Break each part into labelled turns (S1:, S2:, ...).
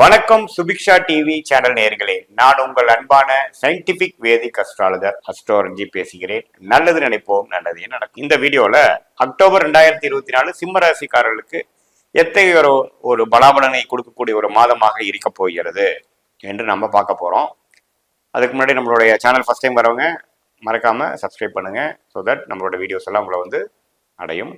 S1: வணக்கம் Subiksha TV channel நேயர்களே, நான் உங்கள் அன்பான சயின்டிபிக் வேதிக் அஸ்ட்ராலஜர் அஸ்ட்ரோலஜி பேசுகிறேன். நல்லது நினைப்போம், நல்லதே நடக்கும். இந்த வீடியோல அக்டோபர் 2024 சிம்ம ராசிக்காரர்களுக்கு எத்தகைய ஒரு பலாபலனை கொடுக்கக்கூடிய ஒரு மாதமாக இருக்க போகிறது என்று நம்ம பார்க்க போறோம். அதுக்கு முன்னாடி நம்மளுடைய சேனல் ஃபர்ஸ்ட் டைம் வரவங்க மறக்காம சப்ஸ்கிரைப் பண்ணுங்க. ஸோ தட் நம்மளோட வீடியோஸ் எல்லாம் உங்களை அடையும்.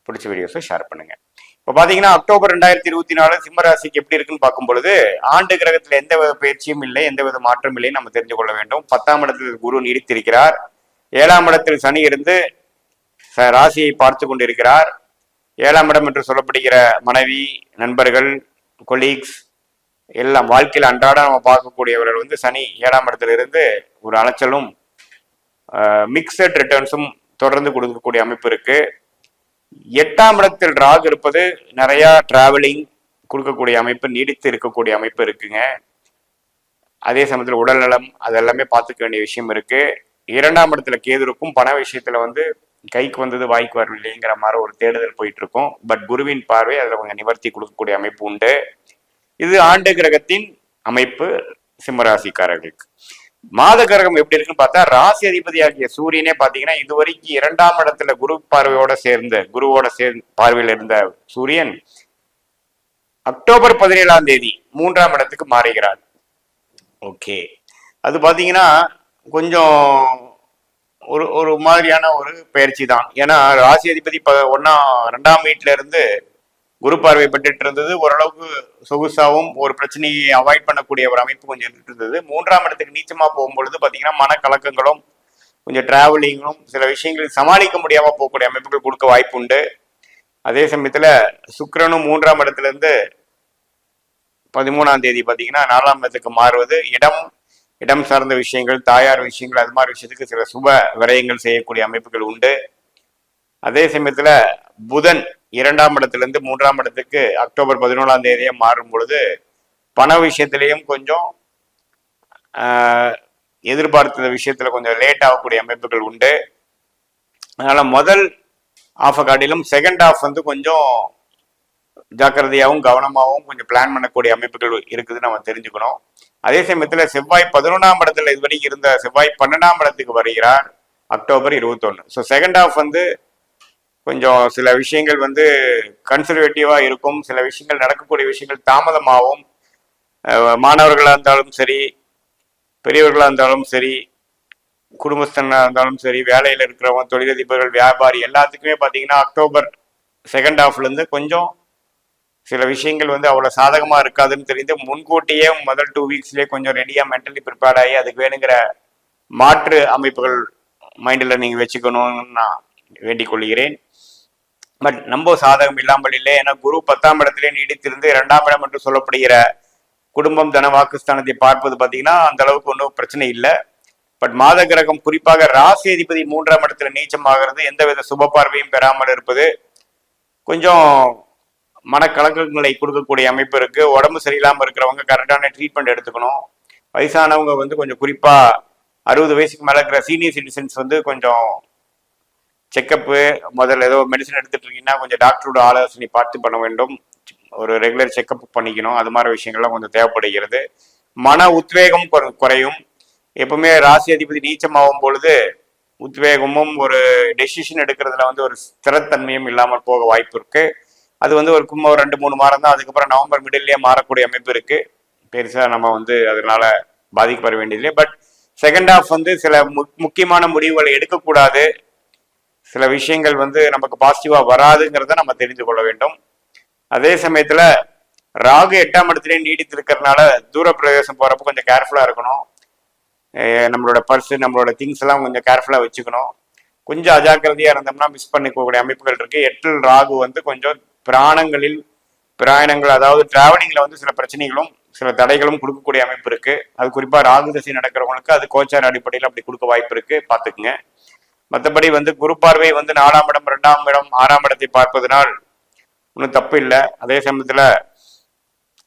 S1: பிடிச்ச வீடியோஸை ஷேர் பண்ணுங்க. இப்போ பாத்தீங்கன்னா அக்டோபர் 2024 சிம்ம ராசிக்கு எப்படி இருக்குன்னு பார்க்கும் பொழுது, ஆண்டு கிரகத்துல எந்த வித பயிற்சியும் இல்லை, எந்த வித மாற்றம் இல்லை நம்ம தெரிந்து கொள்ள வேண்டும். 10ஆம் இடத்தில் குரு நீடித்திருக்கிறார். 7ஆம் இடத்தில் சனி இருந்து ராசியை பார்த்து கொண்டிருக்கிறார். 7ஆம் இடம் என்று சொல்லப்படுகிற மனைவி, நண்பர்கள், கொலீக்ஸ் எல்லாம் வாழ்க்கையில் அன்றாட நம்ம பார்க்கக்கூடியவர்கள் சனி 7ஆம் இடத்துல இருந்து ஒரு அலைச்சலும் மிக்சட் ரிட்டர்ன்ஸும் தொடர்ந்து கொடுக்கக்கூடிய அமைப்பு இருக்கு. 8ஆம் இடத்தில் ராகு இருப்பது நிறைய டிராவலிங் கொடுக்கக்கூடிய அமைப்பு, நீடித்து இருக்கக்கூடிய அமைப்பு இருக்குங்க. அதே சமயத்தில் உடல் நலம் அதெல்லாமே பார்த்துக்க வேண்டிய விஷயம் இருக்கு. 2ஆம் இடத்துல கேது இருக்கும். பண விஷயத்துல கைக்கு வந்தது வாய்க்கு வரவில்லைங்கிற மாதிரி ஒரு தேடுதல் போயிட்டு இருக்கும். பட் குருவின் பார்வை அதில் கொஞ்சம் நிவர்த்தி கொடுக்கக்கூடிய அமைப்பு உண்டு. இது ஆண்டு கிரகத்தின் அமைப்பு சிம்மராசிக்காரர்களுக்கு. மாத கிரகம் எப்படி இருக்குன்னு பார்த்தா, ராசி அதிபதியாகிய சூரியனே பாத்தீங்கன்னா இதுவரைக்கும் 2ஆம் இடத்துல குருவோட சேர்ந்து பார்வையில் இருந்த சூரியன் அக்டோபர் 17ஆம் தேதி 3ஆம் இடத்துக்கு மாறுகிறார். ஓகே, அது பாத்தீங்கன்னா கொஞ்சம் ஒரு மாதிரியான ஒரு பயிற்சி தான். ஏன்னா ராசி அதிபதி 2ஆம் வீட்டுல இருந்து குரு பார்வை பெற்றுட்டு இருந்தது. ஓரளவுக்கு சொகுசாவும் ஒரு பிரச்சனையை அவாய்ட் பண்ணக்கூடிய ஒரு அமைப்பு கொஞ்சம் இருந்துட்டு இருந்தது. 3ஆம் இடத்துக்கு நீச்சமா போகும்பொழுது பாத்தீங்கன்னா மனக்கலக்கங்களும் கொஞ்சம் டிராவலிங்கும் சில விஷயங்கள் சமாளிக்க முடியாம போகக்கூடிய அமைப்புகள் கொடுக்க வாய்ப்பு உண்டு. அதே சமயத்துல சுக்கிரனும் 3ஆம் இடத்துல இருந்து 13ஆம் தேதி பாத்தீங்கன்னா 4ஆம் இடத்துக்கு மாறுவது இடம் சார்ந்த விஷயங்கள், தாயார் விஷயங்கள், அது மாதிரி விஷயத்துக்கு சில சுப விரயங்கள் செய்யக்கூடிய அமைப்புகள் உண்டு. அதே சமயத்துல புதன் 2ஆம் இடத்துல இருந்து 3ஆம் இடத்துக்கு அக்டோபர் 11ஆம் தேதியே மாறும் பொழுது பண விஷயத்திலையும் கொஞ்சம் எதிர்பார்த்த விஷயத்துல கொஞ்சம் லேட் ஆகக்கூடிய அமைப்புகள் உண்டு. அதனால முதல் ஆஃப் காட்டிலும் செகண்ட் ஆஃப் கொஞ்சம் ஜாக்கிரதையாகவும் கவனமாகவும் கொஞ்சம் பிளான் பண்ணக்கூடிய அமைப்புகள் இருக்குதுன்னு நம்ம தெரிஞ்சுக்கணும். அதே சமயத்துல செவ்வாய் 11ஆம் இடத்துல இதுவரைக்கும் இருந்த செவ்வாய் 12ஆம் இடத்துக்கு வருகிறார் அக்டோபர் 21. ஸோ செகண்ட் ஆஃப் கொஞ்சம் சில விஷயங்கள் கன்சர்வேட்டிவா இருக்கும். சில விஷயங்கள் நடக்கக்கூடிய விஷயங்கள் தாமதமாகவும், மாணவர்களாக இருந்தாலும் சரி, பெரியவர்களாக இருந்தாலும் சரி, குடும்பஸ்தனாக இருந்தாலும் சரி, வேலையில் இருக்கிறவங்க, தொழிலதிபர்கள், வியாபாரி எல்லாத்துக்குமே பார்த்தீங்கன்னா அக்டோபர் செகண்ட் ஹாஃப்ல இருந்து கொஞ்சம் சில விஷயங்கள் அவ்வளோ சாதகமாக இருக்காதுன்னு தெரிந்து முன்கூட்டியே முதல் 2 வீக்ஸ்லேயே கொஞ்சம் ரெடியாக மென்டலி ப்ரிப்பேர்ட் ஆகி அதுக்கு வேணுங்கிற மாற்று அமைப்புகள் மைண்டில் நீங்கள் வச்சுக்கணும்னு நான் வேண்டிக் கொள்கிறேன். பட் நம்ம சாதகம் இல்லாமல் இல்லை. ஏன்னா குரு 10ஆம் இடத்திலே நீடித்திருந்து 2ஆம் இடம் என்று சொல்லப்படுகிற குடும்பம், தன, வாக்குஸ்தானத்தை பார்ப்பது பார்த்தீங்கன்னா அந்த அளவுக்கு ஒன்றும் பிரச்சனை இல்லை. பட் மாத கிரகம் குறிப்பாக ராசி அதிபதி 3ஆம் இடத்துல நீச்சமாகிறது, எந்தவித சுப பார்வையும் பெறாமல் இருப்பது கொஞ்சம் மனக்கலக்கங்களை கொடுக்கக்கூடிய அமைப்பு இருக்கு. உடம்பு சரியில்லாமல் இருக்கிறவங்க கரெக்டான ட்ரீட்மெண்ட் எடுத்துக்கணும். வயசானவங்க கொஞ்சம் குறிப்பா 60 வயசுக்கு மேல இருக்கிற சீனியர் சிட்டிசன்ஸ் கொஞ்சம் செக்கப்பு, முதல்ல ஏதோ மெடிசன் எடுத்துட்டு இருக்கீங்கன்னா கொஞ்சம் டாக்டரோட ஆலோசனை பார்த்து பண்ண வேண்டும். ஒரு ரெகுலர் செக்கப் பண்ணிக்கணும். அது மாதிரி விஷயங்கள்லாம் கொஞ்சம் தேவைப்படுகிறது. மன உத்வேகம் குறையும். எப்பவுமே ராசி அதிபதி நீச்சமாகும் பொழுது உத்வேகமும் ஒரு டெசிஷன் எடுக்கிறதுல ஒரு ஸ்திரத்தன்மையும் இல்லாமல் போக வாய்ப்பு இருக்கு. அது ஒரு 2-3 மாதம் தான். அதுக்கப்புறம் நவம்பர் மிடில்லே மாறக்கூடிய அமைப்பு இருக்கு. பெருசா நம்ம அதனால பாதிக்கப்பட வேண்டியதில்லை. பட் செகண்ட் ஹாஃப் சில முக்கியமான முடிவுகளை எடுக்கக்கூடாது. சில விஷயங்கள் நமக்கு பாசிட்டிவா வராதுங்கிறத நம்ம தெரிந்து கொள்ள வேண்டும். அதே சமயத்துல ராகு 8ஆம் இடத்திலே நீடித்து இருக்கிறதுனால தூர பிரதேசம் போறப்ப கொஞ்சம் கேர்ஃபுல்லா இருக்கணும். நம்மளோட பர்ஸ், நம்மளோட திங்ஸ் எல்லாம் கொஞ்சம் கேர்ஃபுல்லா வச்சுக்கணும். கொஞ்சம் அஜாக்கிரதையா இருந்தோம்னா மிஸ் பண்ணிக்கக்கூடிய அமைப்புகள் இருக்கு. 8இல் ராகு கொஞ்சம் பிரயாணங்கள், அதாவது டிராவலிங்ல சில பிரச்சனைகளும் சில தடைகளும் கொடுக்கக்கூடிய அமைப்பு இருக்கு. அது குறிப்பா ராகு திசை நடக்கிறவங்களுக்கு அது கோச்சார அடிப்படையில் அப்படி கொடுக்க வாய்ப்பு இருக்கு, பாத்துக்குங்க. மற்றபடி குரு பார்வை 4ஆம் இடம், 2ஆம் இடம், 6ஆம் இடத்தை பார்ப்பதனால் ஒன்றும் தப்பு இல்லை. அதே சமயத்துல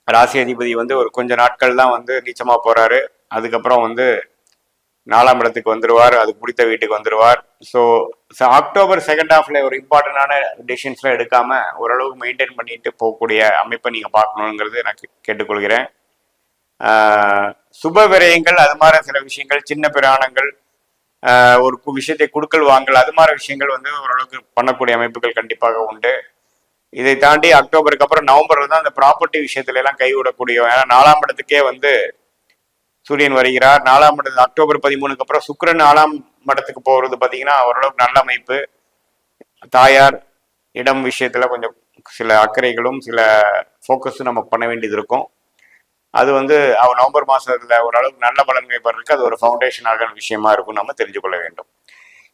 S1: ராசி அதிபதி ஒரு கொஞ்ச நாட்கள் தான் நீச்சமா போறாரு. அதுக்கப்புறம் 4ஆம் இடத்துக்கு வந்துருவார், அது பிடித்த வீட்டுக்கு வந்துருவார். ஸோ அக்டோபர் செகண்ட் ஹாஃப்ல ஒரு இம்பார்ட்டண்டான டிசிஷன்ஸ்லாம் எடுக்காம ஓரளவுக்கு மெயின்டைன் பண்ணிட்டு போகக்கூடிய அமைப்பை நீங்க பார்க்கணுங்கிறது நான் கேட்டுக்கொள்கிறேன். சுப விரயங்கள் அது மாதிரி சில விஷயங்கள், சின்ன பிராணங்கள், ஒரு விஷயத்தை கொடுக்கல் வாங்கல், அது மாதிரி விஷயங்கள் வந்து ஓரளவுக்கு பண்ணக்கூடிய அமைப்புகள் கண்டிப்பாக உண்டு. இதை தாண்டி அக்டோபருக்கு அப்புறம் நவம்பர்ல தான் அந்த ப்ராப்பர்ட்டி விஷயத்துல எல்லாம் கைவிடக்கூடிய, ஏன்னா 4ஆம் இடத்துக்கே வந்து சூரியன் வருகிறார். 4ஆம் இடத்து அக்டோபர் 13க்கு அப்புறம் சுக்கிரன் 4ஆம் இடத்துக்கு போறது பார்த்தீங்கன்னா ஓரளவுக்கு நல்ல அமைப்பு. தாயார் இடம் விஷயத்துல கொஞ்சம் சில அக்கறைகளும் சில ஃபோக்கஸும் நம்ம பண்ண வேண்டியது இருக்கும். அது வந்து நவம்பர் மாசத்துல ஓரளவுக்கு நல்ல பலன்களை பெறதுக்கு அது ஒரு ஃபவுண்டேஷனாக விஷயமா இருக்கும், நம்ம தெரிஞ்சு கொள்ள வேண்டும்.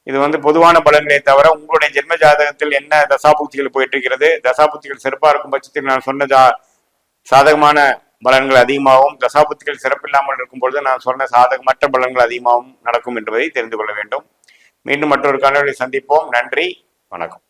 S1: இது வந்து பொதுவான பலன்களை தவிர உங்களுடைய ஜென்ம ஜாதகத்தில் என்ன தசாபுக்திகள் போயிட்டு இருக்கிறது, தசாபுக்திகள் சிறப்பாக இருக்கும் பட்சத்தில் நான் சொன்ன சாதகமான பலன்கள் அதிகமாகவும், தசாபுக்திகள் சிறப்பில்லாமல் இருக்கும் பொழுது நான் சொன்ன சாதகமற்ற பலன்கள் அதிகமாகவும் நடக்கும் என்பதை தெரிந்து கொள்ள வேண்டும். மீண்டும் மற்றொரு காணொலியை சந்திப்போம். நன்றி, வணக்கம்.